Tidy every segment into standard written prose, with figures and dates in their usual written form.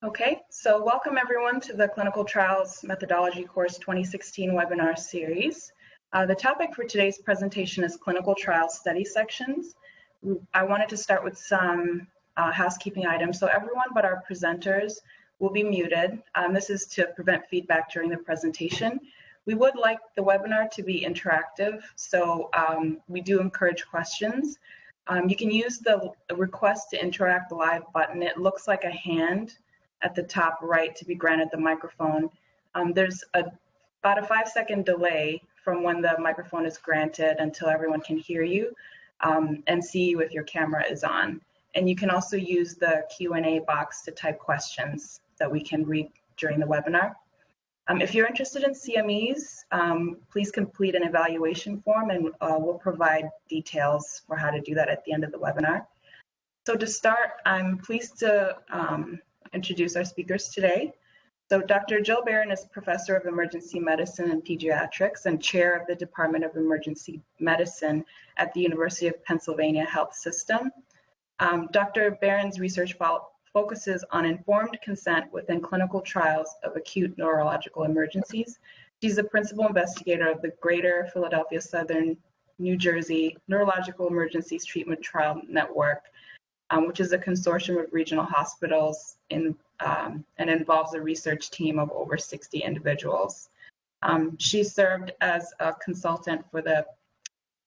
Okay, so welcome everyone to the Clinical Trials Methodology Course 2016 webinar series. The topic for today's presentation is clinical trial study sections. I wanted to start with some housekeeping items. So everyone but our presenters will be muted. This is to prevent feedback during the presentation. We would like the webinar to be interactive, so we do encourage questions. You can use the request to interact live button. It looks like a hand at the top right to be granted the microphone. There's about a 5-second delay from when the microphone is granted until everyone can hear you and see you if your camera is on. And you can also use the Q&A box to type questions that we can read during the webinar. If you're interested in CMEs, please complete an evaluation form and we'll provide details for how to do that at the end of the webinar. So to start, I'm pleased to introduce our speakers today. So Dr. Jill Baren is Professor of Emergency Medicine and Pediatrics and Chair of the Department of Emergency Medicine at the University of Pennsylvania Health System. Dr. Baren's research focuses on informed consent within clinical trials of acute neurological emergencies. She's the principal investigator of the Greater Philadelphia Southern New Jersey Neurological Emergencies Treatment Trial Network, which is a consortium of regional hospitals and involves a research team of over 60 individuals. She served as a consultant for the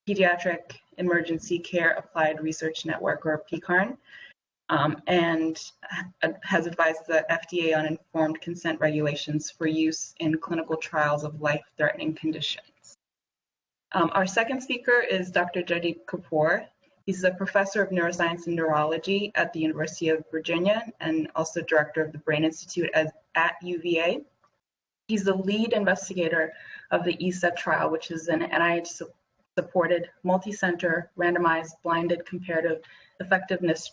Pediatric Emergency Care Applied Research Network, or PCARN, and has advised the FDA on informed consent regulations for use in clinical trials of life-threatening conditions. Our second speaker is Dr. Baren Kapur. He's a professor of neuroscience and neurology at the University of Virginia and also director of the Brain Institute at UVA. He's the lead investigator of the ESET trial, which is an NIH-supported, multi-center, randomized, blinded comparative effectiveness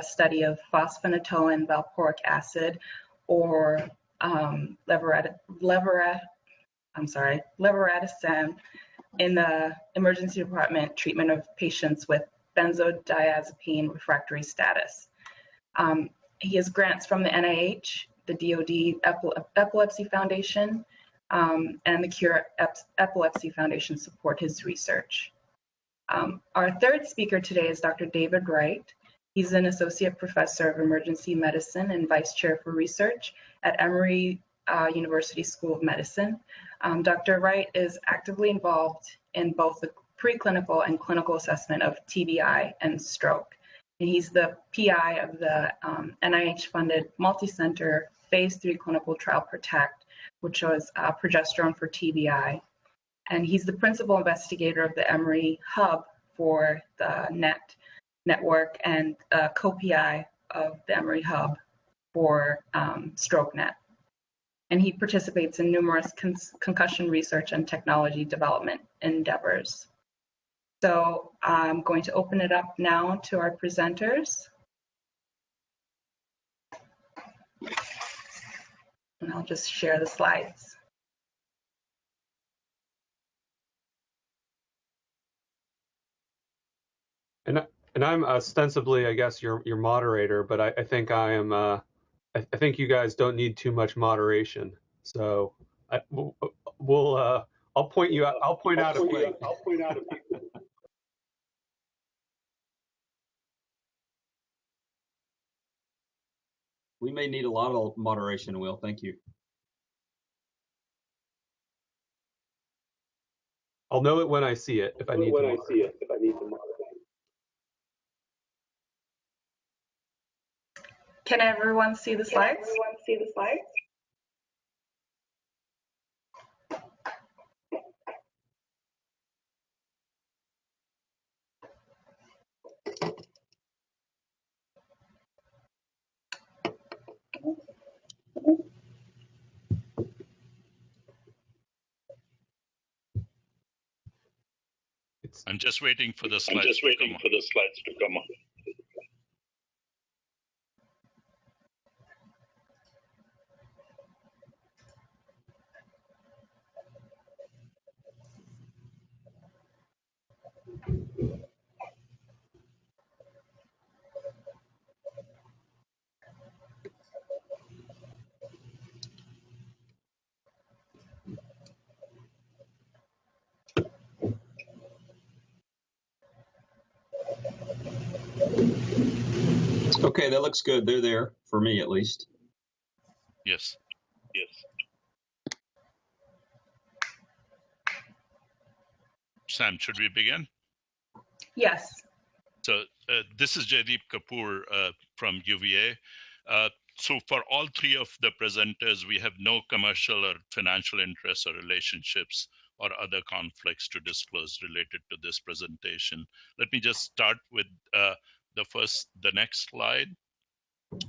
study of fosphenytoin valproic acid, or levetiracetam, in the emergency department treatment of patients with benzodiazepine refractory status. He has grants from the NIH, the DoD Epilepsy Foundation, and the Cure Epilepsy Foundation support his research. Our third speaker today is Dr. David Wright. He's an associate professor of emergency medicine and vice chair for research at Emory University School of Medicine. Dr. Wright is actively involved in both the preclinical and clinical assessment of TBI and stroke. And he's the PI of the NIH-funded multi-center phase 3 clinical trial PROTECT, which was progesterone for TBI. And he's the principal investigator of the Emory Hub for the network and co-PI of the Emory Hub for StrokeNet. And he participates in numerous concussion research and technology development endeavors. So I'm going to open it up now to our presenters. And I'll just share the slides. And I'm ostensibly, I guess, your moderator, but I think I am. I think you guys don't need too much moderation. So I'll point you out. I'll point out a few. We may need a lot of moderation, Will. Thank you. I'll know it when I see it if I need to moderate. Can everyone see the slides? I'm just waiting for the slides to come on. Okay, that looks good. They're there for me, at least. Yes. Sam, should we begin? Yes. So this is Jaideep Kapoor from UVA. So for all three of the presenters, we have no commercial or financial interests or relationships or other conflicts to disclose related to this presentation. Let me just start with the next slide.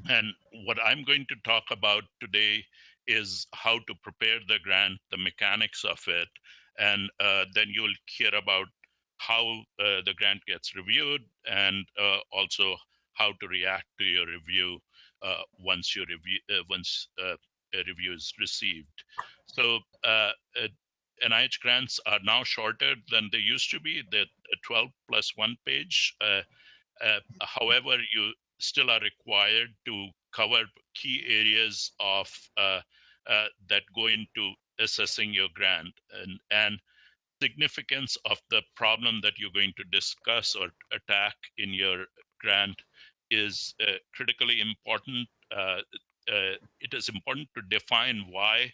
And what I'm going to talk about today is how to prepare the grant, the mechanics of it, and then you'll hear about how the grant gets reviewed and also how to react to your review once a review is received. So NIH grants are now shorter than they used to be. They're 12 plus 1 page. However, you still are required to cover key areas of that go into assessing your grant and significance of the problem that you're going to discuss or attack in your grant is critically important. It is important to define why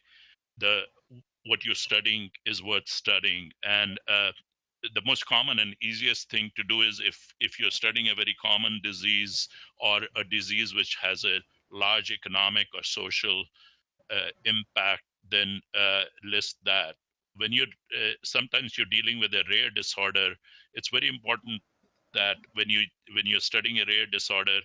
what you're studying is worth studying, and the most common and easiest thing to do is if you're studying a very common disease or a disease which has a large economic or social impact, then list that. When you're sometimes you're dealing with a rare disorder, it's very important that when you're studying a rare disorder,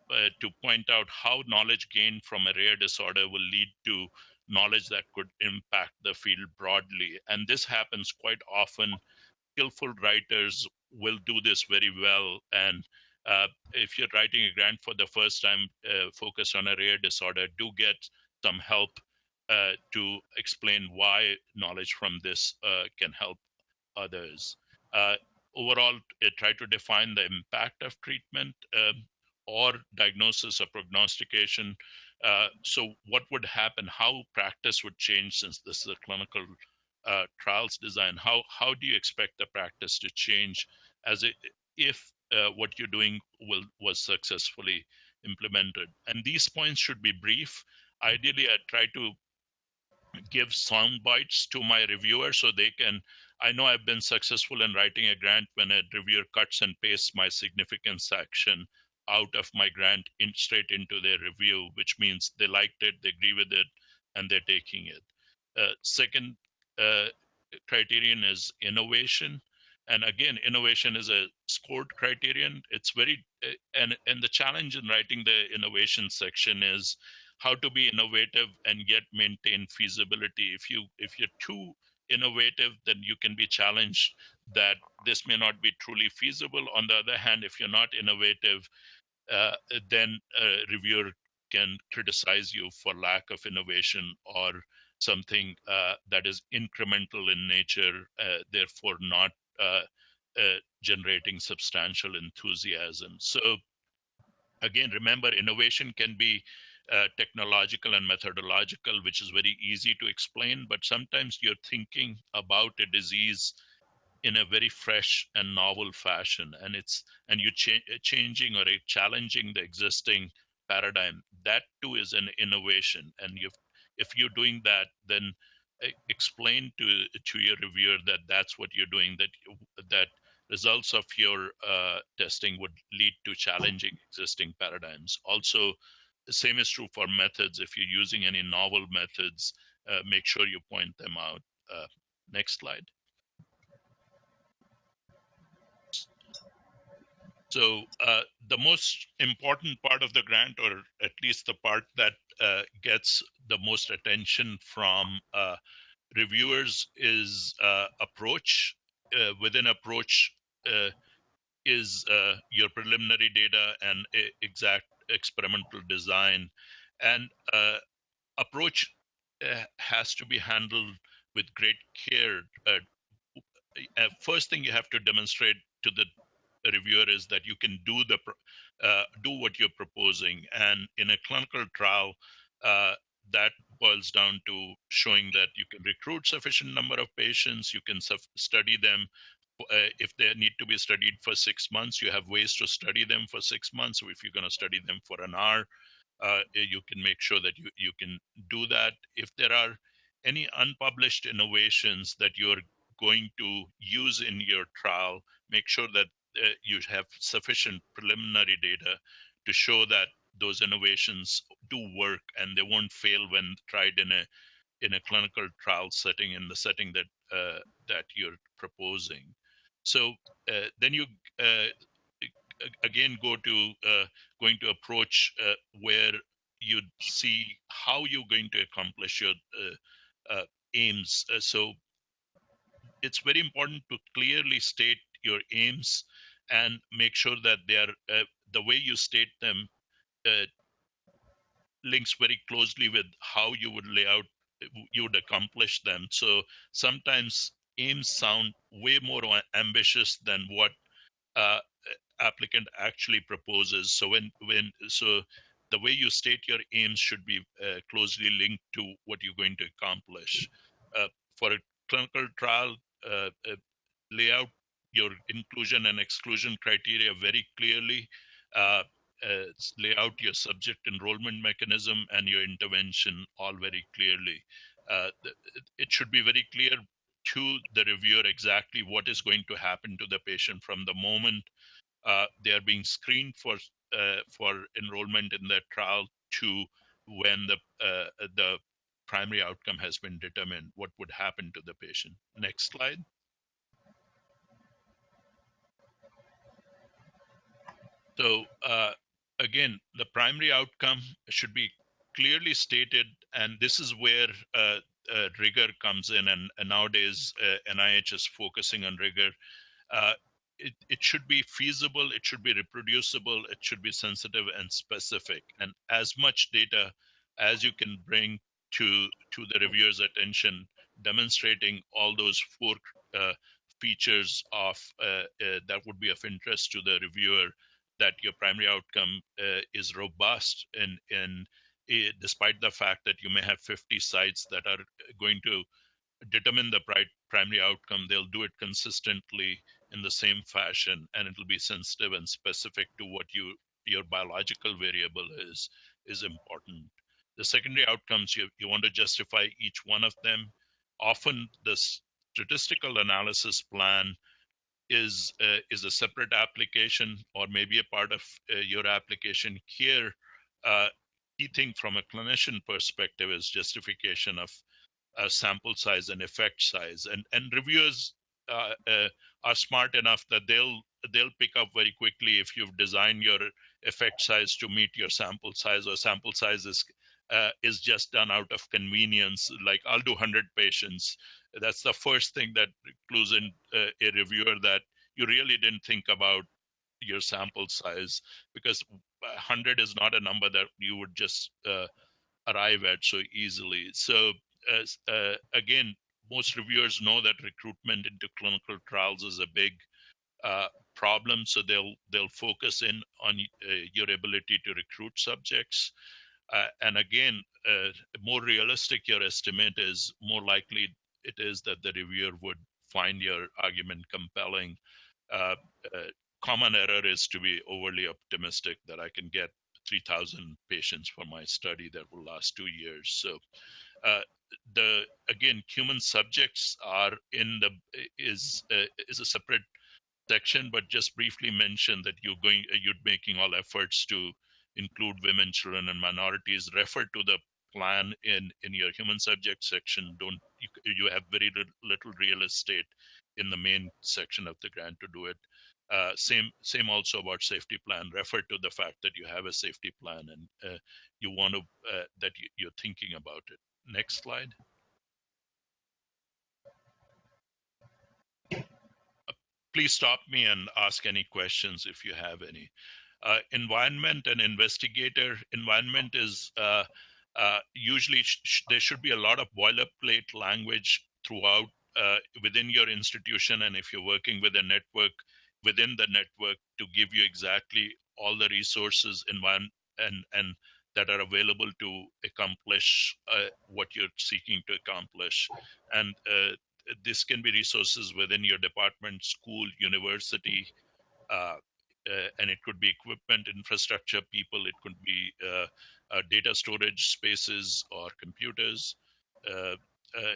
to point out how knowledge gained from a rare disorder will lead to knowledge that could impact the field broadly. And this happens quite often. Skillful writers will do this very well. And if you're writing a grant for the first time focused on a rare disorder, do get some help to explain why knowledge from this can help others. Overall, try to define the impact of treatment or diagnosis or prognostication. So what would happen, how practice would change since this is a clinical trials design? How do you expect the practice to change if what you're doing was successfully implemented? And these points should be brief. Ideally, I try to give sound bites to my reviewer so they can. I know I've been successful in writing a grant when a reviewer cuts and pastes my significance section out of my grant straight into their review, which means they liked it, they agree with it, and they're taking it. Second criterion is innovation. And again, innovation is a scored criterion. It's very, and the challenge in writing the innovation section is how to be innovative and yet maintain feasibility. If you're too innovative, then you can be challenged that this may not be truly feasible. On the other hand, if you're not innovative, then a reviewer can criticize you for lack of innovation or something that is incremental in nature, therefore not generating substantial enthusiasm. So again, remember, innovation can be technological and methodological, which is very easy to explain, but sometimes you're thinking about a disease in a very fresh and novel fashion, and you're changing or challenging the existing paradigm. That too is an innovation, and if you're doing that, then explain to your reviewer that that's what you're doing, that results of your testing would lead to challenging existing paradigms. Also, the same is true for methods. If you're using any novel methods, make sure you point them out. Next slide. So the most important part of the grant, or at least the part that gets the most attention from reviewers, is approach. Within approach is your preliminary data and exact experimental design. And approach has to be handled with great care. First thing you have to demonstrate to the reviewer is that you can do what you're proposing. And in a clinical trial, that boils down to showing that you can recruit sufficient number of patients, you can study them If they need to be studied for 6 months, you have ways to study them for 6 months. So if you're going to study them for an hour, you can make sure that you can do that. If there are any unpublished innovations that you're going to use in your trial, make sure that you have sufficient preliminary data to show that those innovations do work and they won't fail when tried in a clinical trial setting, in the setting that you're proposing. So then you again going to approach where you see how you're going to accomplish your aims. So it's very important to clearly state your aims and make sure that they are the way you state them links very closely with how you would you would accomplish them. So sometimes aims sound way more ambitious than what uh, applicant actually proposes. So so the way you state your aims should be closely linked to what you're going to accomplish. For a clinical trial, lay out your inclusion and exclusion criteria very clearly. Lay out your subject enrollment mechanism and your intervention all very clearly. It should be very clear to the reviewer exactly what is going to happen to the patient from the moment they are being screened for enrollment in the trial to when the primary outcome has been determined. What would happen to the patient? Next slide. So again, the primary outcome should be clearly stated, and this is where rigor comes in. And nowadays, NIH is focusing on rigor. It should be feasible, it should be reproducible, it should be sensitive and specific. And as much data as you can bring to the reviewer's attention, demonstrating all those four features of that would be of interest to the reviewer, that your primary outcome is robust, and despite the fact that you may have 50 sites that are going to determine the primary outcome, they'll do it consistently in the same fashion, and it'll be sensitive and specific to what your biological variable is important. The secondary outcomes, you want to justify each one of them. Often the statistical analysis plan is a separate application, or maybe a part of your application. Here, key thing from a clinician perspective is justification of sample size and effect size, and reviewers are smart enough that they'll pick up very quickly if you've designed your effect size to meet your sample size, or sample size is just done out of convenience, like I'll do 100 patients. That's the first thing that clues in a reviewer that you really didn't think about your sample size, because 100 is not a number that you would just arrive at so easily. So again, most reviewers know that recruitment into clinical trials is a big problem, so they'll focus in on your ability to recruit subjects. And again, more realistic your estimate is, more likely it is that the reviewer would find your argument compelling. Common error is to be overly optimistic that I can get 3,000 patients for my study that will last 2 years. So again, human subjects are is a separate section, but just briefly mention that you're making all efforts to include women, children, and minorities. Refer to the plan in your human subject section. You have very little real estate in the main section of the grant to do it. Same also about safety plan. Refer to the fact that you have a safety plan, and you want to that you're thinking about it. Next slide. Please stop me and ask any questions if you have any. Environment and investigator. Environment is usually there should be a lot of boilerplate language throughout within your institution, and if you're working with a network, within the network, to give you exactly all the resources and that are available to accomplish what you're seeking to accomplish. And this can be resources within your department, school, university, and it could be equipment, infrastructure, people. It could be data storage spaces or computers. Uh, uh,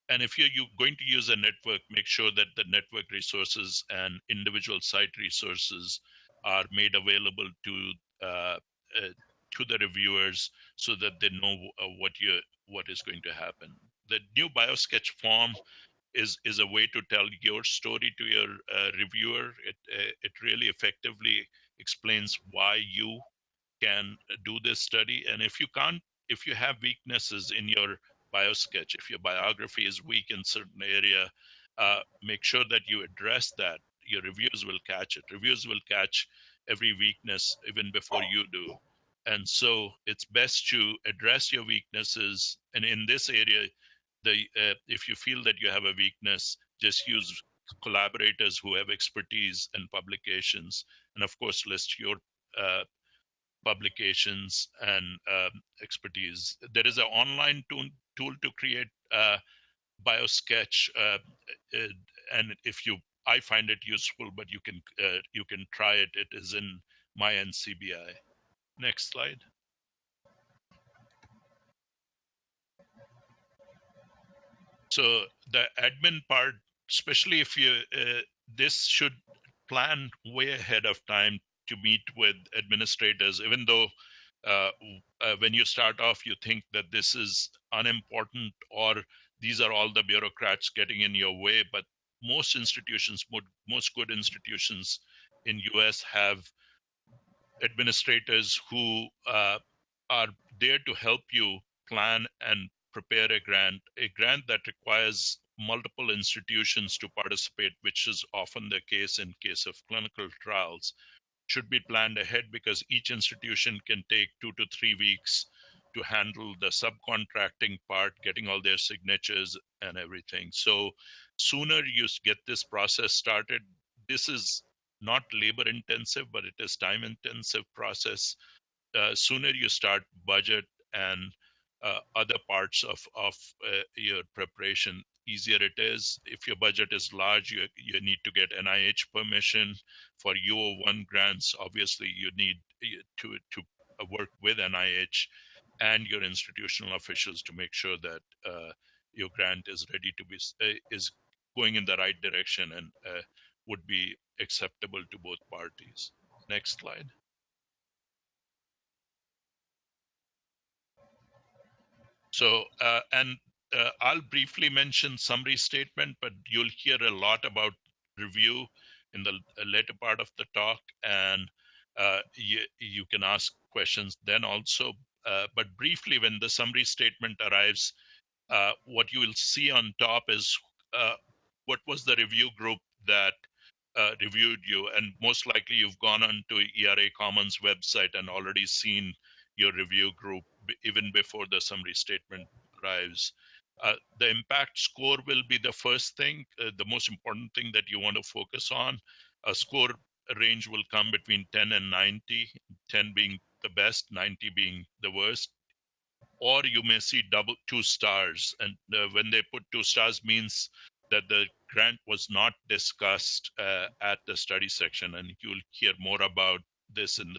and if you're going to use a network, make sure that the network resources and individual site resources are made available uh, to the reviewers so that they know what is going to happen. The new BioSketch form is a way to tell your story to your reviewer. It really effectively explains why you can do this study. And if you have weaknesses in your BioSketch, if your biography is weak in certain area, make sure that you address that. Your reviews will catch it. Reviews will catch every weakness even before you do. And so it's best to address your weaknesses. And in this area, if you feel that you have a weakness, just use collaborators who have expertise and publications, and of course list your uh, publications and expertise. There is an online tool to create BioSketch, and I find it useful, but you can try it. It is in my NCBI. Next slide. So the admin part, especially if this should plan way ahead of time to meet with administrators, even though when you start off, you think that this is unimportant or these are all the bureaucrats getting in your way. But most institutions, most good institutions in US have administrators who are there to help you plan and prepare a grant that requires multiple institutions to participate, which is often the case in case of clinical trials, should be planned ahead because each institution can take 2 to 3 weeks to handle the subcontracting part, getting all their signatures and everything. So sooner you get this process started, this is not labor intensive, but it is time intensive process. Sooner you start budget and other parts of your preparation, easier it is. If your budget is large, you need to get NIH permission for UO1 grants. Obviously, you need to work with NIH and your institutional officials to make sure that your grant is ready to be is going in the right direction and would be acceptable to both parties. Next slide. So, I'll briefly mention summary statement, but you'll hear a lot about review in the later part of the talk, and you can ask questions then also. But briefly, when the summary statement arrives, what you will see on top is what was the review group that reviewed you, and most likely you've gone on to ERA Commons website and already seen your review group even before the summary statement arrives. The impact score will be the first thing, the most important thing that you want to focus on. A score range will come between 10 and 90, 10 being the best, 90 being the worst. Or you may see 2 stars. And when they put 2 stars means that the grant was not discussed at the study section, and you'll hear more about this in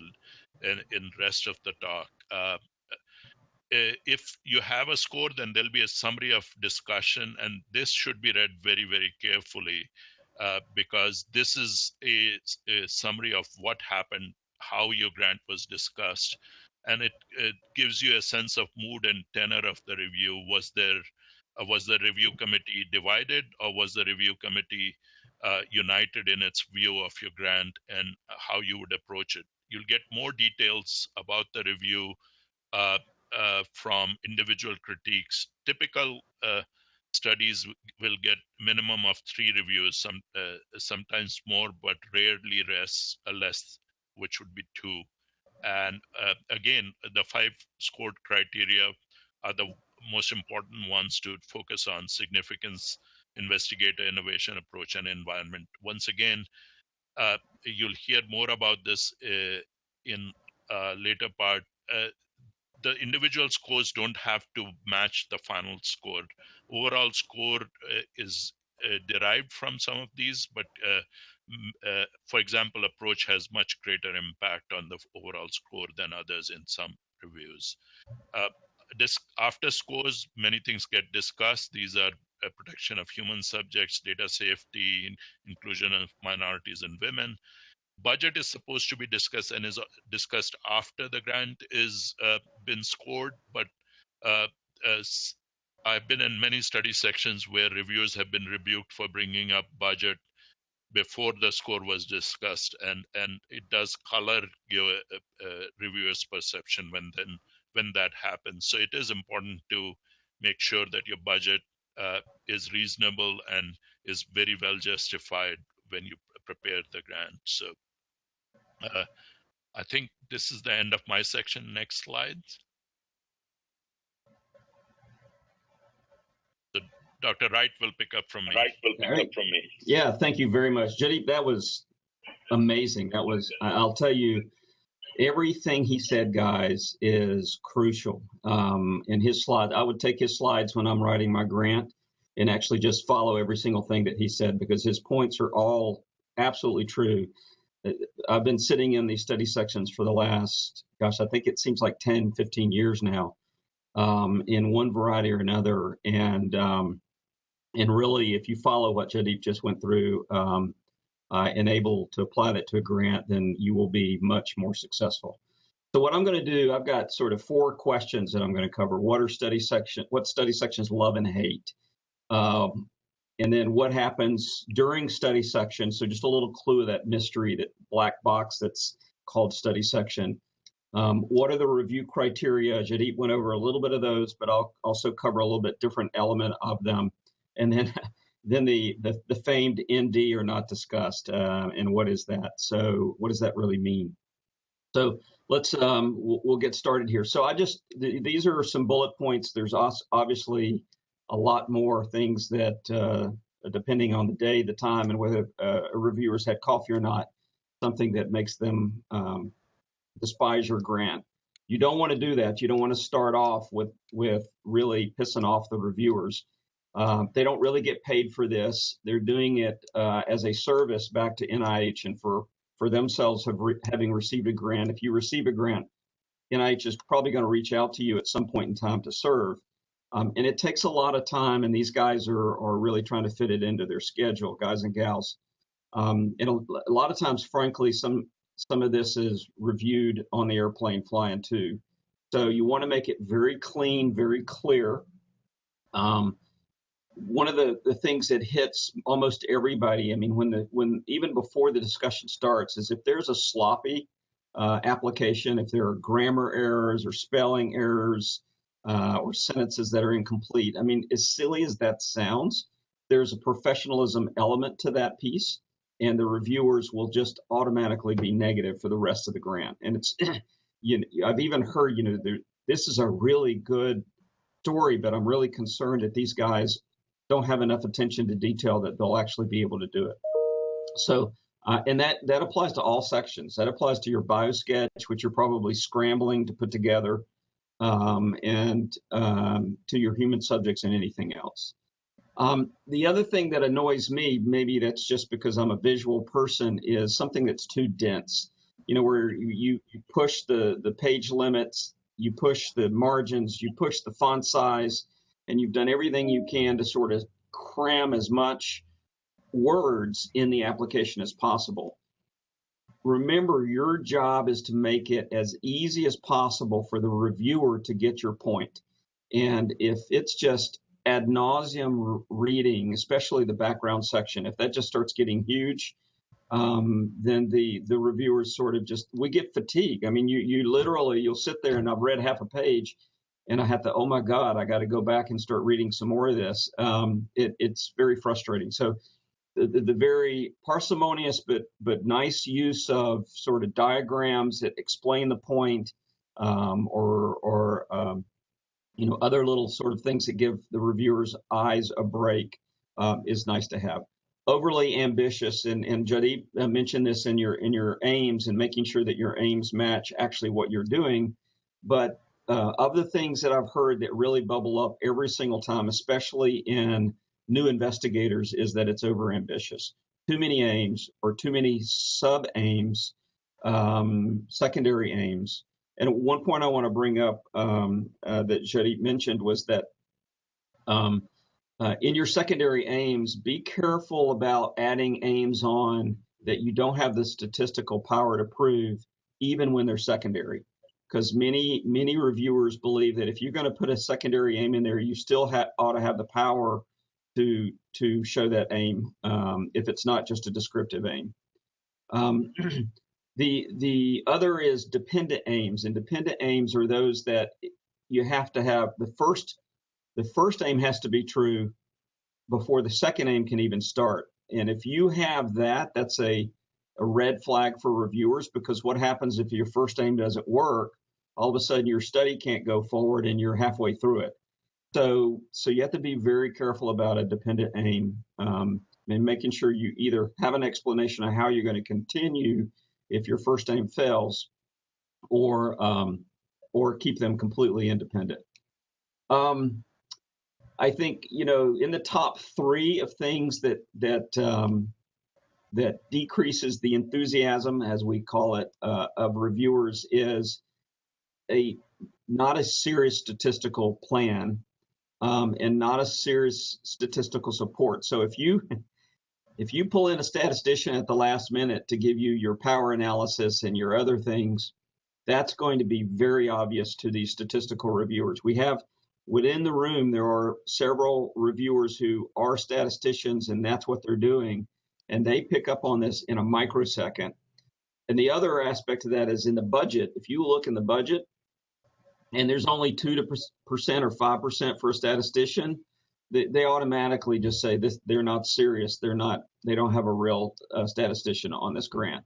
rest of the talk. If you have a score, then there'll be a summary of discussion, and this should be read very, very carefully because this is a summary of what happened, how your grant was discussed, and it gives you a sense of mood and tenor of the review. Was the review committee divided, or was the review committee united in its view of your grant and how you would approach it? You'll get more details about the review from individual critiques. Typical studies will get minimum of 3 reviews, sometimes more, but rarely less, which would be 2. And again, the 5 scored criteria are the most important ones to focus on: significance, investigator, innovation, approach, and environment. Once again, you'll hear more about this in later part. The individual scores don't have to match the final score. Overall score is derived from some of these, but for example, approach has much greater impact on the overall score than others in some reviews. After scores, many things get discussed. These are protection of human subjects, data safety, inclusion of minorities and women. Budget is supposed to be discussed and is discussed after the grant is been scored, but I've been in many study sections where reviewers have been rebuked for bringing up budget before the score was discussed, and it does color your reviewer's perception when that happens. So it is important to make sure that your budget is reasonable and is very well justified when you prepare the grant. So I think this is the end of my section. Next slide. So Dr. Wright will pick up from me. Yeah, thank you very much, Jaideep. That was amazing. That was, I'll tell you, everything he said, guys, is crucial. In his slide, I would take his slides when I'm writing my grant and actually just follow every single thing that he said, because his points are all absolutely true. I've been sitting in these study sections for the last, gosh, I think it seems like 10, 15 years now, in one variety or another. And really, if you follow what Jaideep just went through, and able to apply that to a grant, then you will be much more successful. So what I'm going to do, I've got sort of 4 questions that I'm going to cover. What study sections love and hate? And then what happens during study section? So just a little clue of that mystery, that black box that's called study section. What are the review criteria? Jaideep went over a little bit of those, but I'll also cover a little bit different element of them. And then the famed ND are not discussed, and what is that? So what does that really mean? So let's we'll get started here. So these are some bullet points. There's obviously a lot more things that, depending on the day, the time, and whether reviewers had coffee or not, something that makes them despise your grant. You don't want to do that. You don't want to start off with really pissing off the reviewers. They don't really get paid for this. They're doing it as a service back to NIH and for themselves having received a grant. If you receive a grant, NIH is probably going to reach out to you at some point in time to serve. And it takes a lot of time, and these guys are really trying to fit it into their schedule, guys and gals. And a lot of times, frankly, some of this is reviewed on the airplane flying too. So you want to make it very clean, very clear. One of the things that hits almost everybody, I mean, when even before the discussion starts, is if there's a sloppy application, if there are grammar errors or spelling errors or sentences that are incomplete. I mean, as silly as that sounds, there's a professionalism element to that piece, and the reviewers will just automatically be negative for the rest of the grant. And it's, I've even heard, this is a really good story, but I'm really concerned that these guys don't have enough attention to detail that they'll actually be able to do it. So, and that applies to all sections. That applies to your biosketch, which you're probably scrambling to put together, and to your human subjects and anything else. The other thing that annoys me, maybe that's just because I'm a visual person, is something that's too dense. Where you push the page limits, you push the margins, you push the font size, and you've done everything you can to sort of cram as much words in the application as possible. Remember, your job is to make it as easy as possible for the reviewer to get your point. And if it's just ad nauseum reading, especially the background section, if that just starts getting huge, then the reviewers sort of we get fatigued. I mean, you'll sit there, and I've read half a page, and I have to, oh my God, I got to go back and start reading some more of this. It's very frustrating. So the very parsimonious but nice use of sort of diagrams that explain the point, or other little sort of things that give the reviewers' eyes a break, is nice to have. Overly ambitious, and Jaideep mentioned this in your aims, and making sure that your aims match actually what you're doing. But of the things that I've heard that really bubble up every single time, especially in new investigators is that it's overambitious. Too many aims or too many sub-aims, secondary aims. And one point I want to bring up that Jaideep mentioned was that in your secondary aims, be careful about adding aims on that you don't have the statistical power to prove, even when they're secondary. Because many reviewers believe that if you're going to put a secondary aim in there, you still ought to have the power to show that aim if it's not just a descriptive aim. The other is dependent aims, and dependent aims are those that you have to have the first aim has to be true before the second aim can even start. And if you have that, that's a red flag for reviewers, because what happens if your first aim doesn't work? All of a sudden your study can't go forward and you're halfway through it. So you have to be very careful about a dependent aim and making sure you either have an explanation of how you're going to continue if your first aim fails, or keep them completely independent. I think, in the top 3 of things that decreases the enthusiasm, as we call it, of reviewers is not a serious statistical plan and not a serious statistical support. So if you pull in a statistician at the last minute to give you your power analysis and your other things, that's going to be very obvious to these statistical reviewers. We have within the room, there are several reviewers who are statisticians, and that's what they're doing, and they pick up on this in a microsecond. And the other aspect of that is in the budget. If you look in the budget, and there's only 2% or 5% for a statistician, they automatically just say this, they're not serious. They don't have a real statistician on this grant.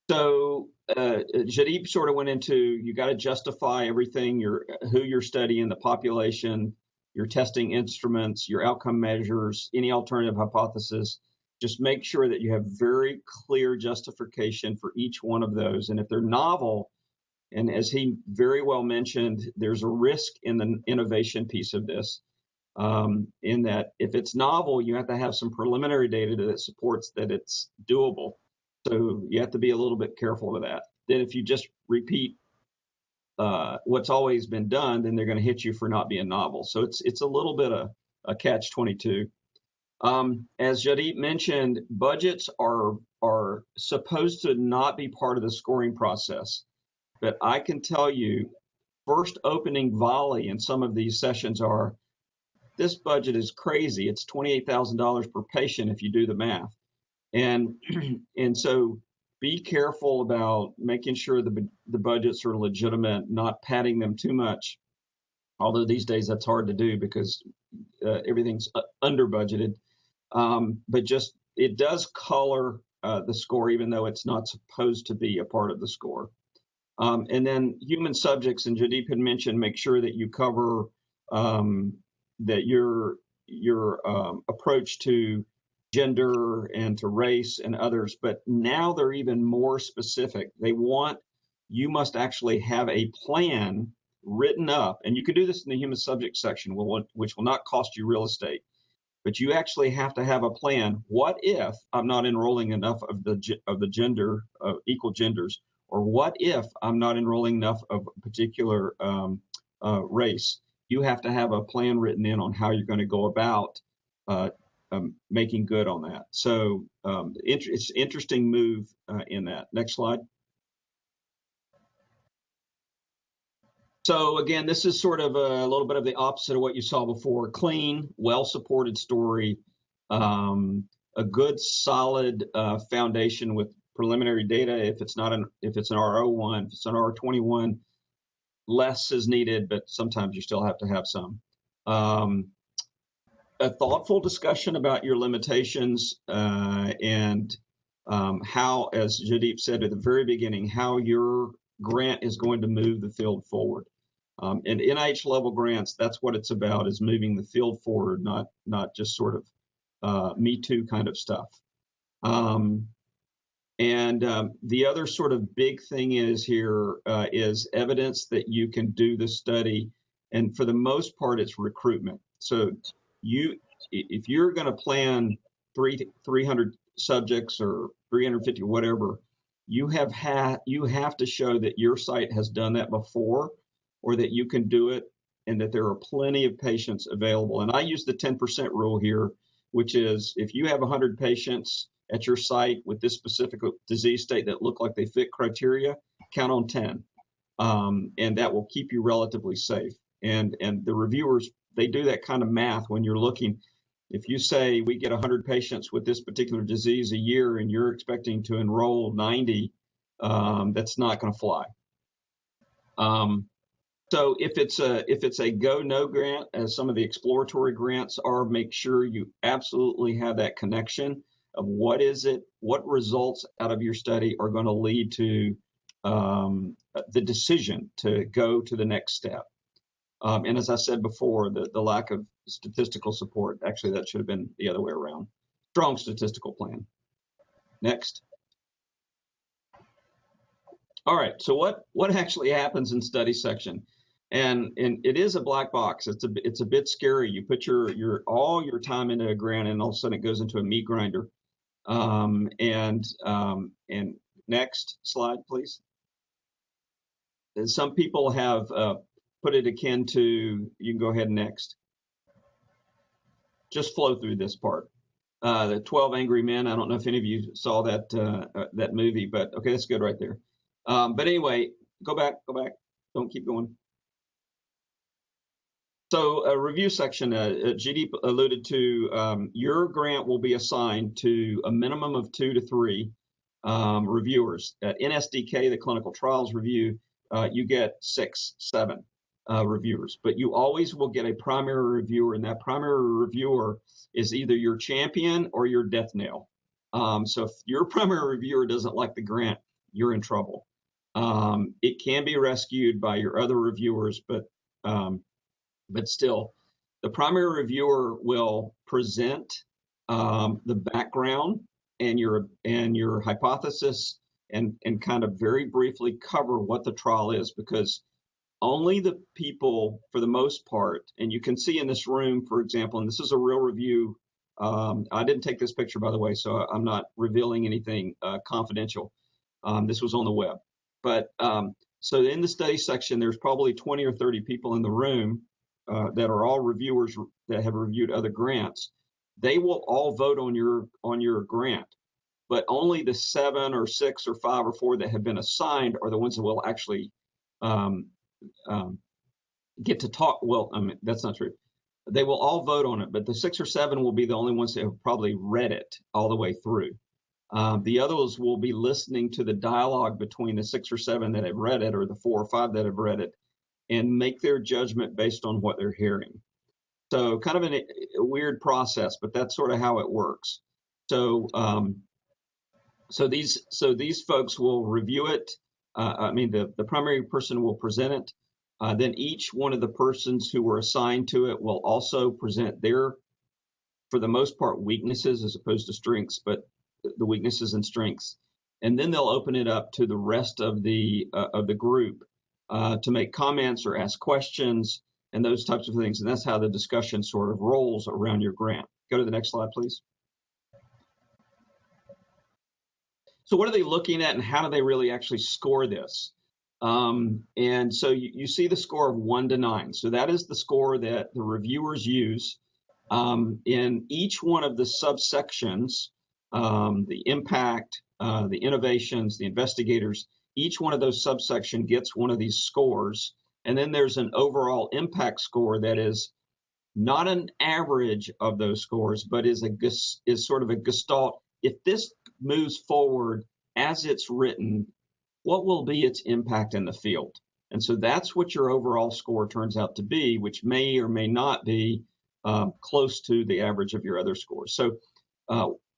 So Jaideep sort of went into, you got to justify everything, who you're studying, the population, your testing instruments, your outcome measures, any alternative hypothesis. Just make sure that you have very clear justification for each one of those. And if they're novel, and as he very well mentioned, there's a risk in the innovation piece of this, in that if it's novel, you have to have some preliminary data that supports that it's doable. So you have to be a little bit careful with that. Then if you just repeat what's always been done, then they're going to hit you for not being novel. So it's a little bit of a catch-22. As Jaideep mentioned, budgets are supposed to not be part of the scoring process. But I can tell you, first opening volley in some of these sessions are, this budget is crazy. It's $28,000 per patient if you do the math. And so be careful about making sure the budgets are legitimate, not padding them too much. Although these days that's hard to do because everything's under budgeted. But just, it does color the score, even though it's not supposed to be a part of the score. And then human subjects, and Jaideep had mentioned, make sure that you cover that your approach to gender and to race and others. But now they're even more specific. They want, you must actually have a plan written up, and you can do this in the human subject section, which will not cost you real estate. But you actually have to have a plan. What if I'm not enrolling enough of the gender, equal genders? Or what if I'm not enrolling enough of a particular race? You have to have a plan written in on how you're going to go about making good on that. So it's an interesting move in that. Next slide. So again, this is sort of a little bit of the opposite of what you saw before. Clean, well-supported story, a good solid foundation with preliminary data. If it's an R01, if it's an R21, less is needed, but sometimes you still have to have some. A thoughtful discussion about your limitations and how, as Jaideep said at the very beginning, how your grant is going to move the field forward. And NIH level grants, that's what it's about, is moving the field forward, not just sort of Me Too kind of stuff. And the other sort of big thing is evidence that you can do the study. And for the most part, it's recruitment. So if you're going to plan 300 subjects or 350 whatever, you have to show that your site has done that before, or that you can do it, and that there are plenty of patients available. And I use the 10% rule here, which is if you have 100 patients at your site with this specific disease state that look like they fit criteria, count on 10, and that will keep you relatively safe. And the reviewers, they do that kind of math when you're looking. If you say we get 100 patients with this particular disease a year and you're expecting to enroll 90, that's not going to fly. So if it's a go/no grant, as some of the exploratory grants are, make sure you absolutely have that connection of what results out of your study are going to lead to the decision to go to the next step. And as I said before, the lack of statistical support, actually that should have been the other way around. Strong statistical plan. Next. All right, so what actually happens in study section? And it is a black box. It's a bit scary. You put all your time into a grant, and all of a sudden it goes into a meat grinder. And next slide, please. And some people have put it akin to, you can go ahead next. Just flow through this part. The 12 Angry Men. I don't know if any of you saw that movie, but okay, that's good right there. But anyway, go back. Don't keep going. So a review section, GD alluded to, your grant will be assigned to a minimum of 2 to 3 reviewers. At NSDK, the clinical trials review, you get 6, 7 reviewers, but you always will get a primary reviewer, and that primary reviewer is either your champion or your death nail. So if your primary reviewer doesn't like the grant, you're in trouble. It can be rescued by your other reviewers, but still, the primary reviewer will present the background and your hypothesis, and kind of very briefly cover what the trial is, because only the people, for the most part, and you can see in this room, for example, and this is a real review. I didn't take this picture, by the way, so I'm not revealing anything confidential. This was on the web. But so in the study section, there's probably 20 or 30 people in the room that are all reviewers that have reviewed other grants. They will all vote on your grant, but only the 7 or 6 or 5 or 4 that have been assigned are the ones that will actually get to talk. Well, I mean, that's not true. They will all vote on it, but the 6 or 7 will be the only ones that have probably read it all the way through. The others will be listening to the dialogue between the 6 or 7 that have read it, or the 4 or 5 that have read it, and make their judgment based on what they're hearing. So kind of a weird process, but that's sort of how it works. So these folks will review it. The primary person will present it. Then each one of the persons who were assigned to it will also present their, for the most part, weaknesses as opposed to strengths, but the weaknesses and strengths. And then they'll open it up to the rest of the group to make comments or ask questions and those types of things. And that's how the discussion sort of rolls around your grant. Go to the next slide, please. So what are they looking at, and how do they really actually score this? And so you see the score of 1 to 9. So that is the score that the reviewers use. In each one of the subsections, the impact, the innovations, the investigators, each one of those subsections gets one of these scores. And then there's an overall impact score that is not an average of those scores, but is sort of a gestalt. If this moves forward as it's written, what will be its impact in the field? And so that's what your overall score turns out to be, which may or may not be close to the average of your other scores. So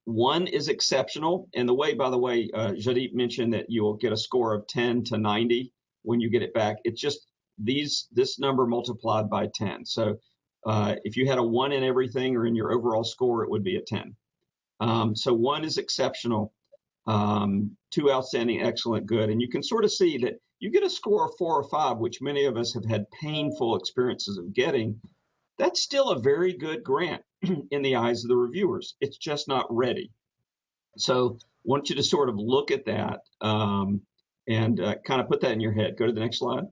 1 is exceptional. And by the way, Jadip mentioned that you will get a score of 10 to 90 when you get it back. It's just this number multiplied by 10. So if you had a 1 in everything or in your overall score, it would be a 10. So 1 is exceptional, 2 outstanding, excellent, good. And you can sort of see that you get a score of 4 or 5, which many of us have had painful experiences of getting. that's still a very good grant in the eyes of the reviewers. It's just not ready. So I want you to sort of look at that and kind of put that in your head. Go to the next slide.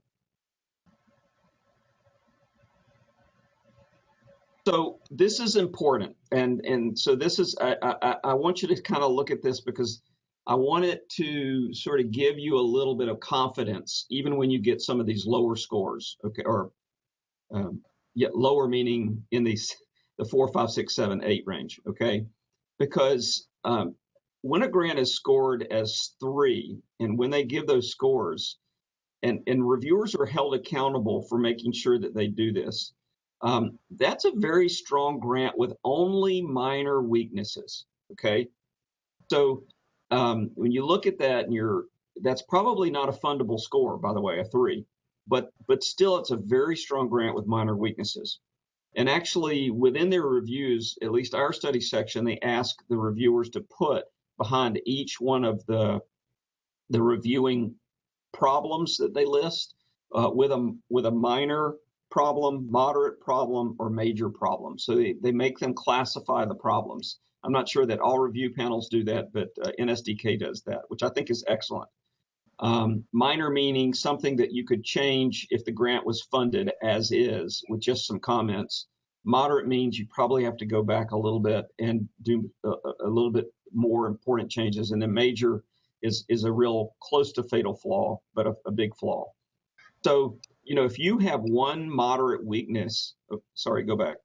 So this is important, and so this is I want you to kind of look at this because I want it to sort of give you a little bit of confidence, even when you get some of these lower scores, okay, or lower meaning in the 4, 5, 6, 7, 8 range, okay, because when a grant is scored as 3, and when they give those scores, and reviewers are held accountable for making sure that they do this. That's a very strong grant with only minor weaknesses, okay? So when you look at that, and that's probably not a fundable score, by the way, a 3, but still it's a very strong grant with minor weaknesses. And actually within their reviews, at least our study section, they ask the reviewers to put behind each one of the reviewing problems that they list with a minor problem, moderate problem, or major problem. So they make them classify the problems. I'm not sure that all review panels do that, but NSDK does that, which I think is excellent. Minor meaning something that you could change if the grant was funded as is with just some comments. Moderate means you probably have to go back a little bit and do a little bit more important changes. And then major is a real close to fatal flaw, but a big flaw. So, if you have one moderate weakness, go back.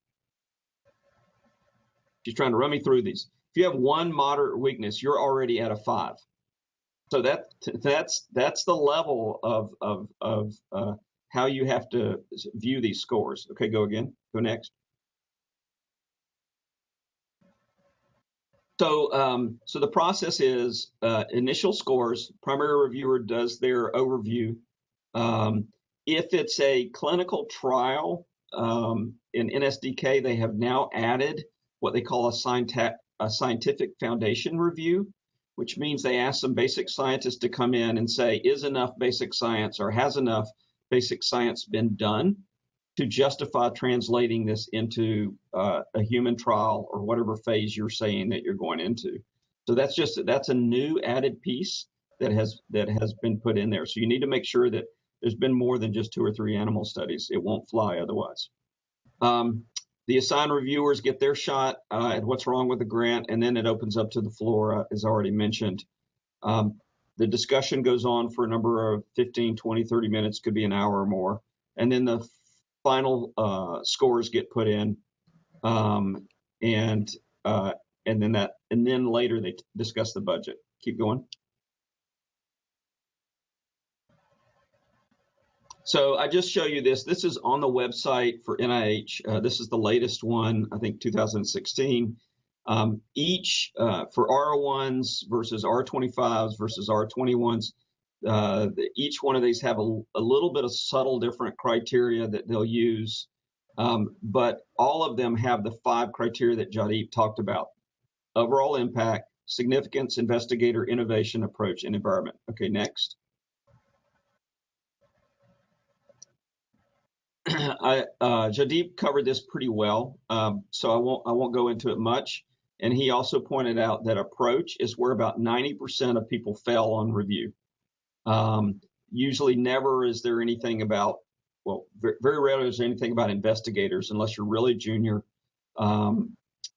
She's trying to run me through these. If you have one moderate weakness, you're already at a 5. So that's the level of how you have to view these scores. Okay, go again. Go next. So the process is initial scores. Primary reviewer does their overview. If it's a clinical trial in NSDK, they have now added what they call a scientific foundation review, which means they ask some basic scientists to come in and say, is enough basic science or has enough basic science been done to justify translating this into a human trial or whatever phase you're saying that you're going into. So that's a new added piece that has been put in there. So you need to make sure that there's been more than just 2 or 3 animal studies. It won't fly otherwise. The assigned reviewers get their shot at what's wrong with the grant, and then it opens up to the floor, as already mentioned. The discussion goes on for a number of 15, 20, 30 minutes, could be an hour or more. And then the final scores get put in, and then later they discuss the budget. Keep going. So I just show you this. This is on the website for NIH. This is the latest one, I think 2016. Each for R01s versus R25s versus R21s, each one of these have a little bit of subtle different criteria that they'll use, but all of them have the 5 criteria that Jaideep talked about: overall impact, significance, investigator, innovation, approach, and environment. Okay, next. Jaideep covered this pretty well, so I won't go into it much. And he also pointed out that approach is where about 90% of people fail on review. Usually never is there anything about, well, very rarely is there anything about investigators unless you're really junior and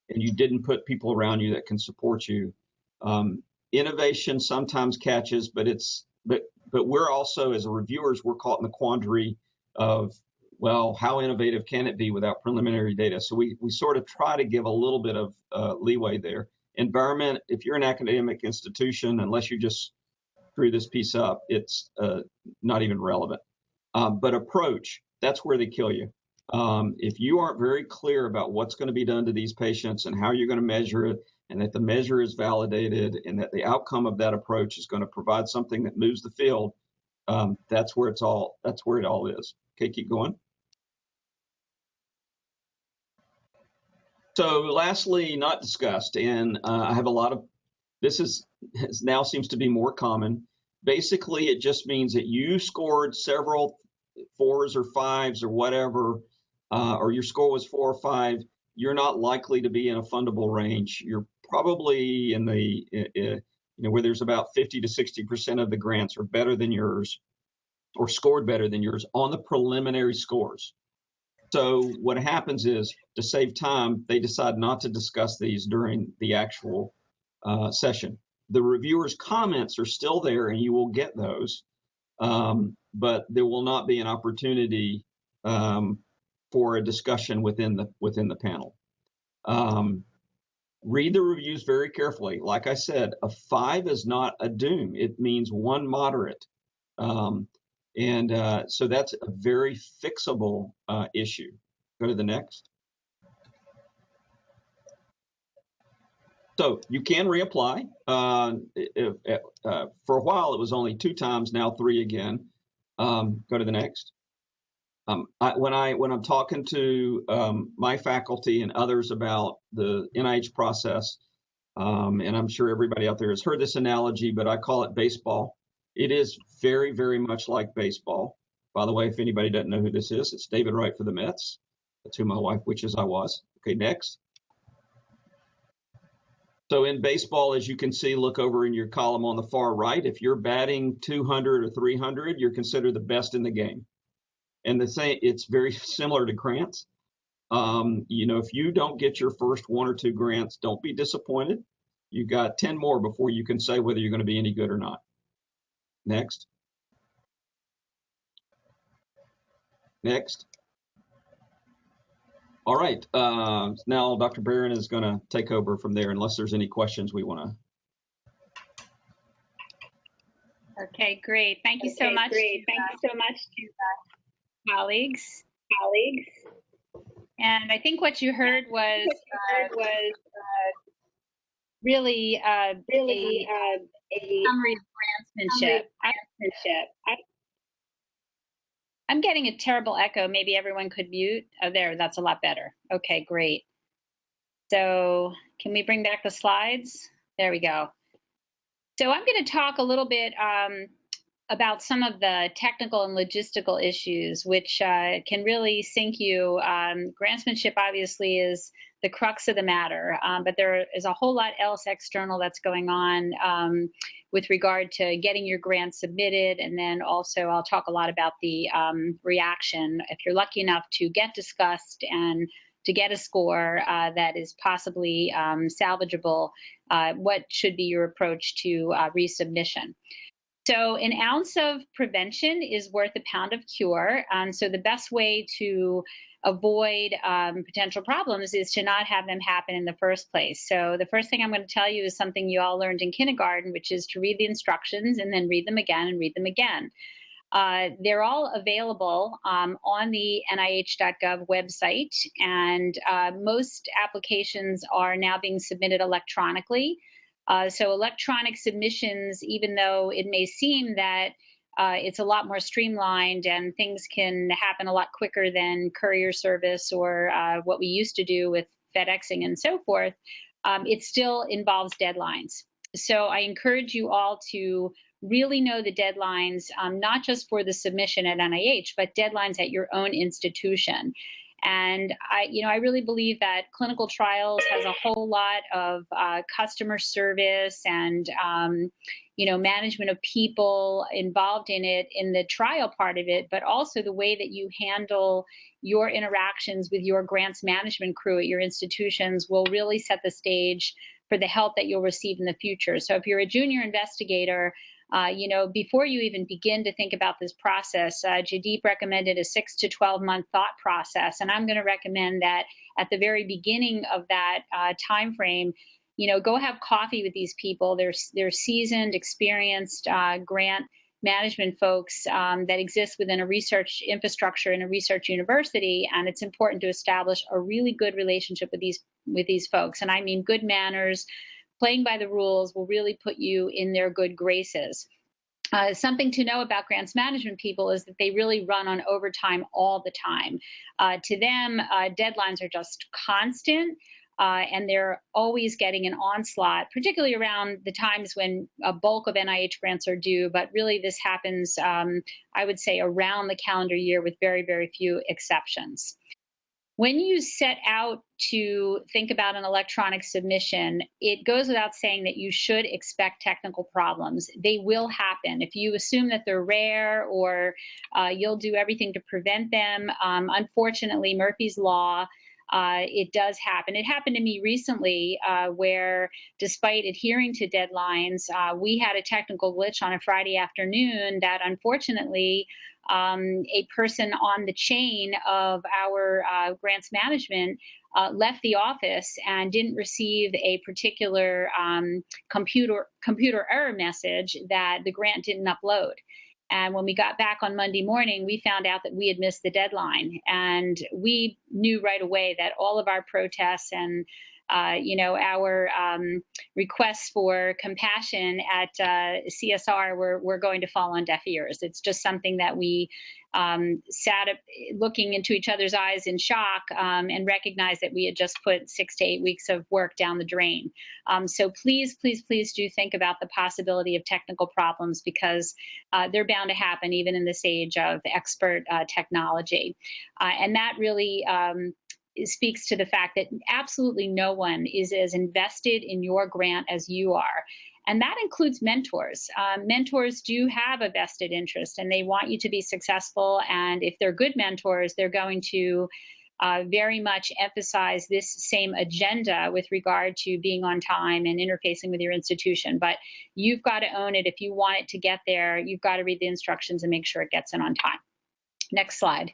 you didn't put people around you that can support you. Innovation sometimes catches, but we're also, as reviewers, we're caught in the quandary of, well, how innovative can it be without preliminary data? So we sort of try to give a little bit of leeway there. Environment, if you're an academic institution, unless you just screw this piece up, it's not even relevant. But approach, that's where they kill you. If you aren't very clear about what's going to be done to these patients and how you're going to measure it, and that the measure is validated, and that the outcome of that approach is going to provide something that moves the field, that's where it all is. Okay, keep going. So lastly, not discussed, and I have a lot of, now seems to be more common. Basically, it just means that you scored several 4s or 5s or whatever or your score was 4 or 5, you're not likely to be in a fundable range. You're probably in the, where there's about 50 to 60% of the grants are better than yours or scored better than yours on the preliminary scores. So what happens is, to save time, they decide not to discuss these during the actual session. The reviewers' comments are still there, and you will get those, but there will not be an opportunity for a discussion within the panel. Read the reviews very carefully. Like I said, a 5 is not a doom. It means 1 moderate. So that's a very fixable issue. Go to the next. So you can reapply. For a while, it was only 2 times, now 3 again. Go to the next. When I'm talking to my faculty and others about the NIH process, and I'm sure everybody out there has heard this analogy, but I call it baseball. It is very, very much like baseball. By the way, if anybody doesn't know who this is, it's David Wright for the Mets. That's who my wife wishes I was. Okay, next. So in baseball, as you can see, look over in your column on the far right. If you're batting 200 or 300, you're considered the best in the game. And the same, it's very similar to grants. If you don't get your first 1 or 2 grants, don't be disappointed. You got 10 more before you can say whether you're going to be any good or not. Next. Next. All right. Now Dr. Baren is going to take over from there, unless there's any questions we want to. Okay, great. Thank you so much. Thank you so much to colleagues. And I think what you heard was really a summary of grantsmanship. I'm getting a terrible echo. Maybe everyone could mute. Oh, there, that's a lot better. Okay, great. So can we bring back the slides? There we go. So I'm going to talk a little bit about some of the technical and logistical issues, which can really sink you. Grantsmanship obviously is the crux of the matter, but there is a whole lot else external that's going on with regard to getting your grant submitted. And then also I'll talk a lot about the reaction. If you're lucky enough to get discussed and to get a score that is possibly salvageable, what should be your approach to resubmission? So an ounce of prevention is worth a pound of cure. So the best way to avoid potential problems is to not have them happen in the first place. So the first thing I'm going to tell you is something you all learned in kindergarten, which is to read the instructions and then read them again and read them again. They're all available on the NIH.gov website, and most applications are now being submitted electronically. So electronic submissions, even though it may seem that it's a lot more streamlined and things can happen a lot quicker than courier service or what we used to do with FedExing and so forth, it still involves deadlines. So I encourage you all to really know the deadlines, not just for the submission at NIH, but deadlines at your own institution. And I really believe that clinical trials has a whole lot of customer service and management of people involved in it, in the trial part of it, but also the way that you handle your interactions with your grants management crew at your institutions will really set the stage for the help that you'll receive in the future. So if you're a junior investigator, before you even begin to think about this process, Jaideep recommended a 6 to 12 month thought process. And I'm going to recommend that at the very beginning of that time frame, go have coffee with these people. They're seasoned, experienced grant management folks that exist within a research infrastructure in a research university. And it's important to establish a really good relationship with these folks. And I mean good manners. Playing by the rules will really put you in their good graces. Something to know about grants management people is that they really run on overtime all the time. To them, deadlines are just constant, and they're always getting an onslaught, particularly around the times when a bulk of NIH grants are due. But really, this happens, I would say, around the calendar year with very, very few exceptions. When you set out to think about an electronic submission, it goes without saying that you should expect technical problems. They will happen. If you assume that they're rare or you'll do everything to prevent them, unfortunately, Murphy's Law, it does happen. It happened to me recently where, despite adhering to deadlines, we had a technical glitch on a Friday afternoon that unfortunately a person on the chain of our grants management left the office and didn't receive a particular computer error message that the grant didn't upload. And when we got back on Monday morning, we found out that we had missed the deadline. And we knew right away that all of our protests and our requests for compassion at CSR were going to fall on deaf ears. It's just something that we sat up looking into each other's eyes in shock and recognized that we had just put 6 to 8 weeks of work down the drain. So please, please, please do think about the possibility of technical problems, because they're bound to happen even in this age of expert technology. And that really speaks to the fact that absolutely no one is as invested in your grant as you are. And that includes mentors. Mentors do have a vested interest and they want you to be successful. And if they're good mentors, they're going to very much emphasize this same agenda with regard to being on time and interfacing with your institution. But you've got to own it. If you want it to get there, you've got to read the instructions and make sure it gets in on time. Next slide.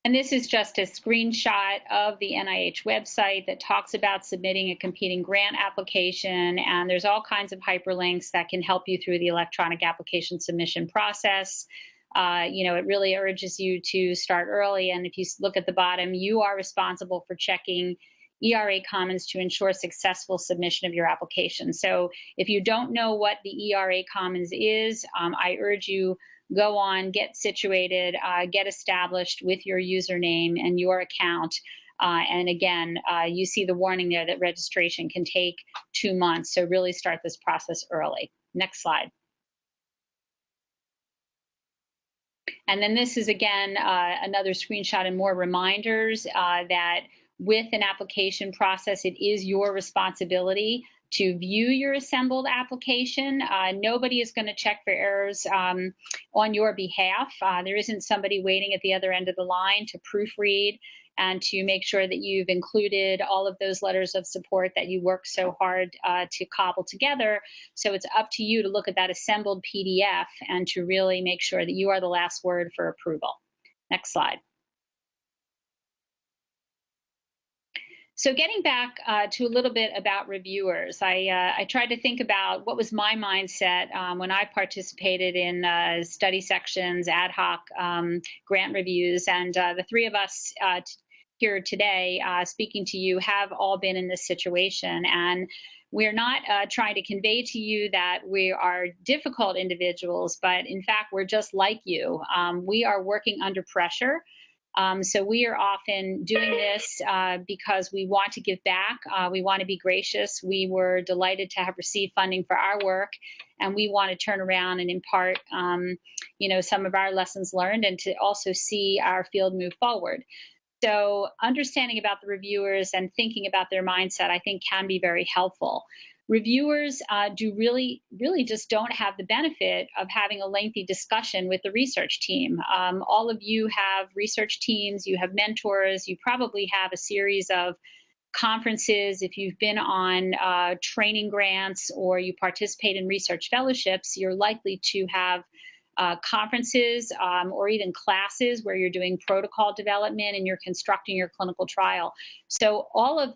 And this is just a screenshot of the NIH website that talks about submitting a competing grant application. And there's all kinds of hyperlinks that can help you through the electronic application submission process. It really urges you to start early. And if you look at the bottom, you are responsible for checking ERA Commons to ensure successful submission of your application. So if you don't know what the ERA Commons is, I urge you, go on, get situated, get established with your username and your account. And again, you see the warning there that registration can take 2 months. So really start this process early. Next slide. And then this is, again, another screenshot and more reminders that with an application process, it is your responsibility to view your assembled application. Nobody is going to check for errors on your behalf. There isn't somebody waiting at the other end of the line to proofread and to make sure that you've included all of those letters of support that you worked so hard to cobble together. So it's up to you to look at that assembled PDF and to really make sure that you are the last word for approval. Next slide. So getting back to a little bit about reviewers, I tried to think about what was my mindset when I participated in study sections, ad hoc grant reviews, and the three of us here today speaking to you have all been in this situation. And we're not trying to convey to you that we are difficult individuals, but in fact, we're just like you. We are working under pressure. So we are often doing this because we want to give back. We want to be gracious. We were delighted to have received funding for our work, and we want to turn around and impart, some of our lessons learned and to also see our field move forward. So understanding about the reviewers and thinking about their mindset, I think, can be very helpful. Reviewers do really just don't have the benefit of having a lengthy discussion with the research team. All of you have research teams, you have mentors, you probably have a series of conferences. If you've been on training grants or you participate in research fellowships, you're likely to have conferences or even classes where you're doing protocol development and you're constructing your clinical trial. So all of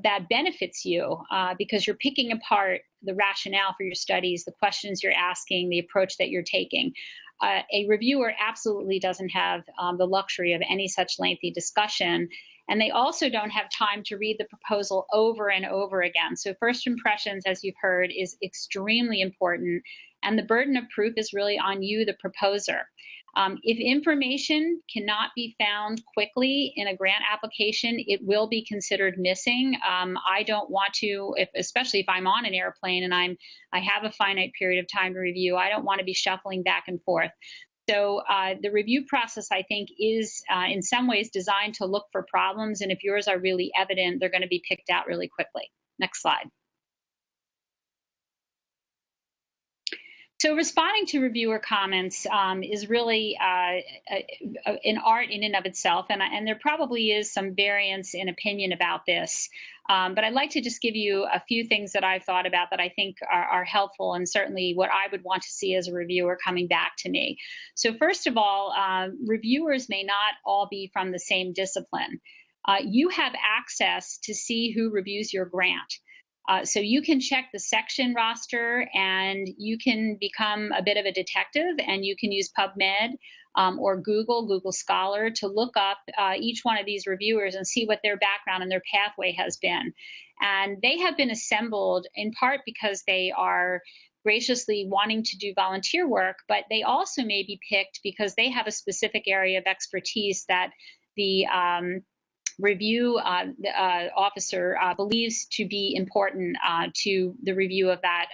that benefits you because you're picking apart the rationale for your studies, the questions you're asking, the approach that you're taking. A reviewer absolutely doesn't have the luxury of any such lengthy discussion, and they also don't have time to read the proposal over and over again. So first impressions, as you've heard, is extremely important, and the burden of proof is really on you, the proposer. If information cannot be found quickly in a grant application, it will be considered missing. I don't want to, especially if I'm on an airplane and I have a finite period of time to review, I don't want to be shuffling back and forth. So the review process, I think, is in some ways designed to look for problems, and if yours are really evident, they're going to be picked out really quickly. Next slide. So responding to reviewer comments is really an art in and of itself, and there probably is some variance in opinion about this. But I'd like to just give you a few things that I've thought about that I think are helpful, and certainly what I would want to see as a reviewer coming back to me. So first of all, reviewers may not all be from the same discipline. You have access to see who reviews your grant. So you can check the section roster and you can become a bit of a detective, and you can use PubMed or Google Scholar to look up each one of these reviewers and see what their background and their pathway has been. And they have been assembled in part because they are graciously wanting to do volunteer work, but they also may be picked because they have a specific area of expertise that the review officer believes to be important to the review of that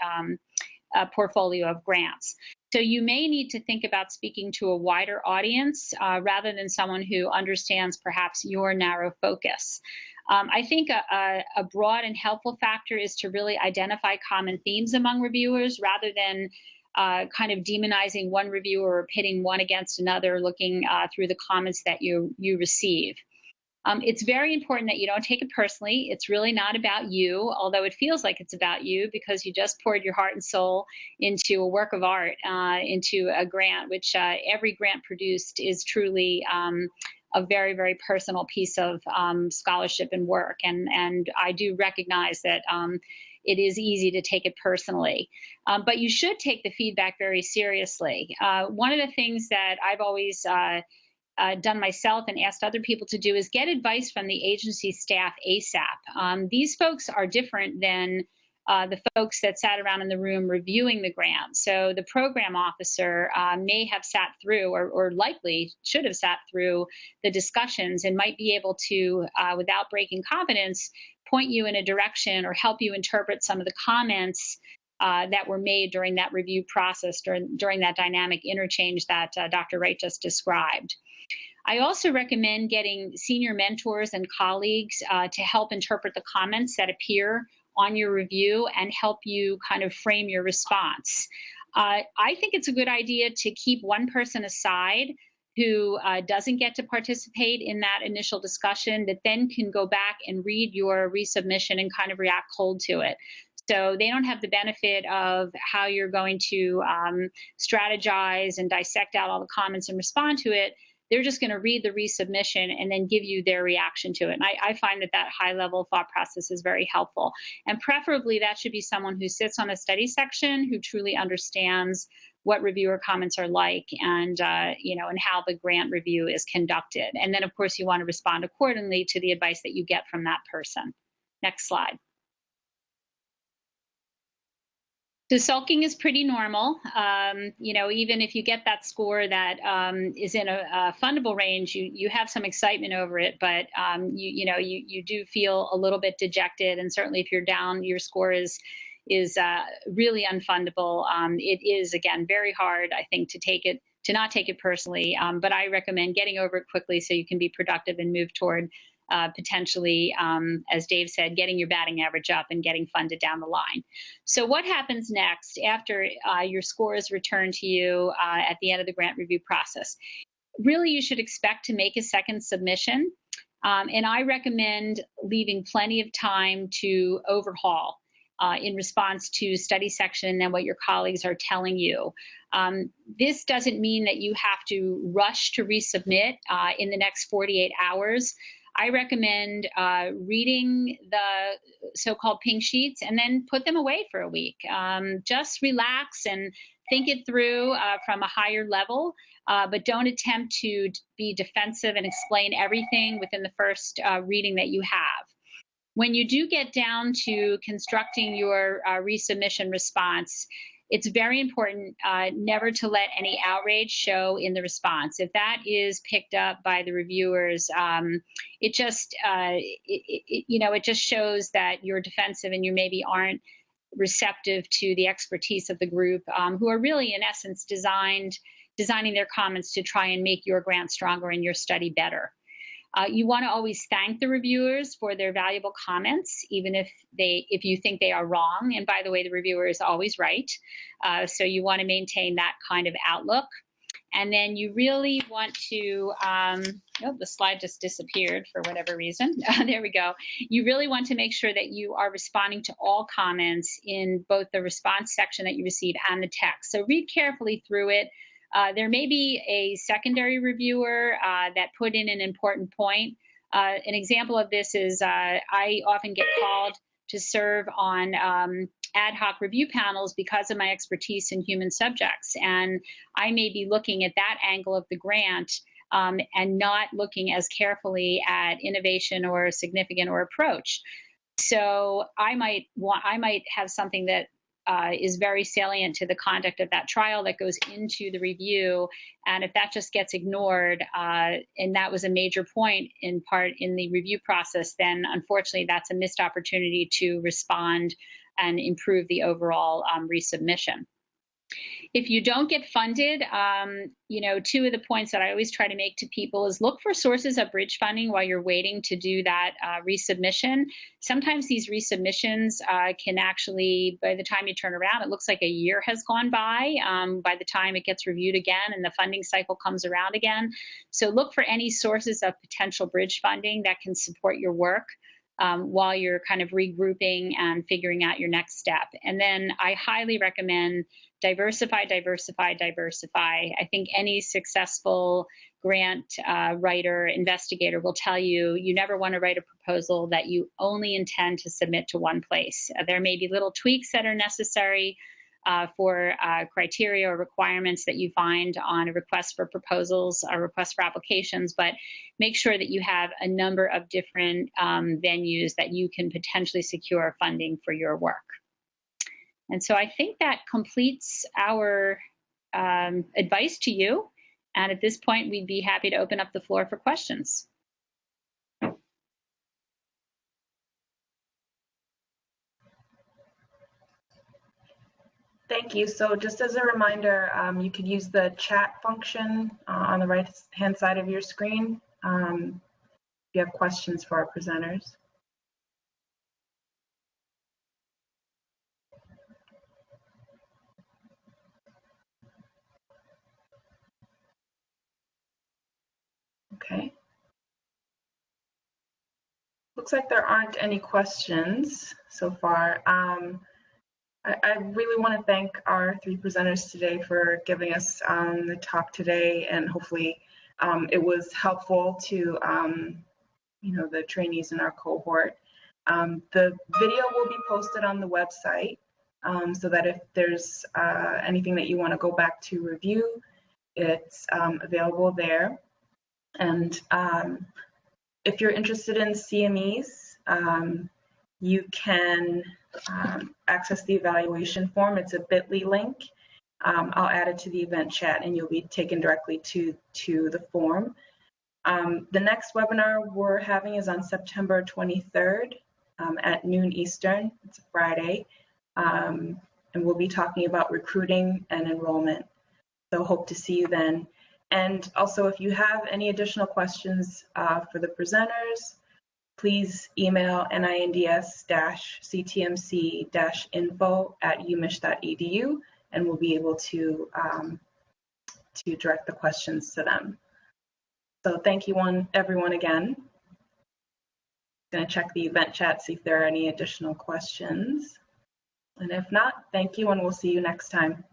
portfolio of grants. So you may need to think about speaking to a wider audience rather than someone who understands perhaps your narrow focus. I think a broad and helpful factor is to really identify common themes among reviewers rather than kind of demonizing one reviewer or pitting one against another, looking through the comments that you receive. It's very important that you don't take it personally. It's really not about you, although it feels like it's about you because you just poured your heart and soul into a work of art, into a grant, which every grant produced is truly a very, very personal piece of scholarship and work. And I do recognize that it is easy to take it personally. But you should take the feedback very seriously. One of the things that I've always done myself and asked other people to do is get advice from the agency staff ASAP. These folks are different than the folks that sat around in the room reviewing the grant. So the program officer may have sat through or likely should have sat through the discussions and might be able to, without breaking confidence, point you in a direction or help you interpret some of the comments that were made during that review process, during that dynamic interchange that Dr. Wright just described. I also recommend getting senior mentors and colleagues to help interpret the comments that appear on your review and help you kind of frame your response. I think it's a good idea to keep one person aside who doesn't get to participate in that initial discussion that then can go back and read your resubmission and kind of react cold to it. So they don't have the benefit of how you're going to strategize and dissect out all the comments and respond to it. They're just going to read the resubmission and then give you their reaction to it. And I find that high-level thought process is very helpful. And preferably, that should be someone who sits on a study section, who truly understands what reviewer comments are like and, and how the grant review is conducted. And then, of course, you want to respond accordingly to the advice that you get from that person. Next slide. So sulking is pretty normal. Even if you get that score that is in a fundable range, you have some excitement over it, but you do feel a little bit dejected. And certainly if you're down, your score is really unfundable. It is, again, very hard, I think, to not take it personally. But I recommend getting over it quickly so you can be productive and move toward potentially, as Dave said, getting your batting average up and getting funded down the line. So what happens next after your score is returned to you at the end of the grant review process? Really, you should expect to make a second submission. And I recommend leaving plenty of time to overhaul in response to study section and then what your colleagues are telling you. This doesn't mean that you have to rush to resubmit in the next 48 hours. I recommend reading the so-called pink sheets and then put them away for a week. Just relax and think it through from a higher level, but don't attempt to be defensive and explain everything within the first reading that you have. When you do get down to constructing your resubmission response, it's very important never to let any outrage show in the response. If that is picked up by the reviewers, it just it just shows that you're defensive and you maybe aren't receptive to the expertise of the group, who are really, in essence, designing their comments to try and make your grant stronger and your study better. You want to always thank the reviewers for their valuable comments, even if you think they are wrong. And by the way, the reviewer is always right. So you want to maintain that kind of outlook. And then you really want to, oh, the slide just disappeared for whatever reason. There we go. You really want to make sure that you are responding to all comments in both the response section that you receive and the text. So read carefully through it. There may be a secondary reviewer that put in an important point. An example of this is I often get called to serve on ad hoc review panels because of my expertise in human subjects. And I may be looking at that angle of the grant and not looking as carefully at innovation or significant or approach. So I might have something that is very salient to the conduct of that trial that goes into the review. And if that just gets ignored, and that was a major point in part in the review process, then unfortunately that's a missed opportunity to respond and improve the overall resubmission. If you don't get funded, two of the points that I always try to make to people is look for sources of bridge funding while you're waiting to do that resubmission. Sometimes these resubmissions can actually, by the time you turn around, it looks like a year has gone by the time it gets reviewed again and the funding cycle comes around again. So look for any sources of potential bridge funding that can support your work while you're kind of regrouping and figuring out your next step. And then I highly recommend diversify, diversify, diversify. I think any successful grant writer, investigator will tell you, you never want to write a proposal that you only intend to submit to one place. There may be little tweaks that are necessary for criteria or requirements that you find on a request for proposals or request for applications, but make sure that you have a number of different venues that you can potentially secure funding for your work. And so I think that completes our advice to you. And at this point, we'd be happy to open up the floor for questions. Thank you. So just as a reminder, you could use the chat function on the right-hand side of your screen if you have questions for our presenters. Okay. Looks like there aren't any questions so far. I really want to thank our three presenters today for giving us the talk today, and hopefully it was helpful to the trainees in our cohort. The video will be posted on the website so that if there's anything that you want to go back to review, it's available there. And if you're interested in CMEs, you can access the evaluation form. It's a bit.ly link. I'll add it to the event chat and you'll be taken directly to the form. The next webinar we're having is on September 23rd at noon Eastern. It's a Friday. And we'll be talking about recruiting and enrollment. So hope to see you then. And also, if you have any additional questions for the presenters, please email ninds-ctmc-info@umich.edu, and we'll be able to direct the questions to them. So thank you, everyone, again. I'm going to check the event chat, see if there are any additional questions. And if not, thank you, and we'll see you next time.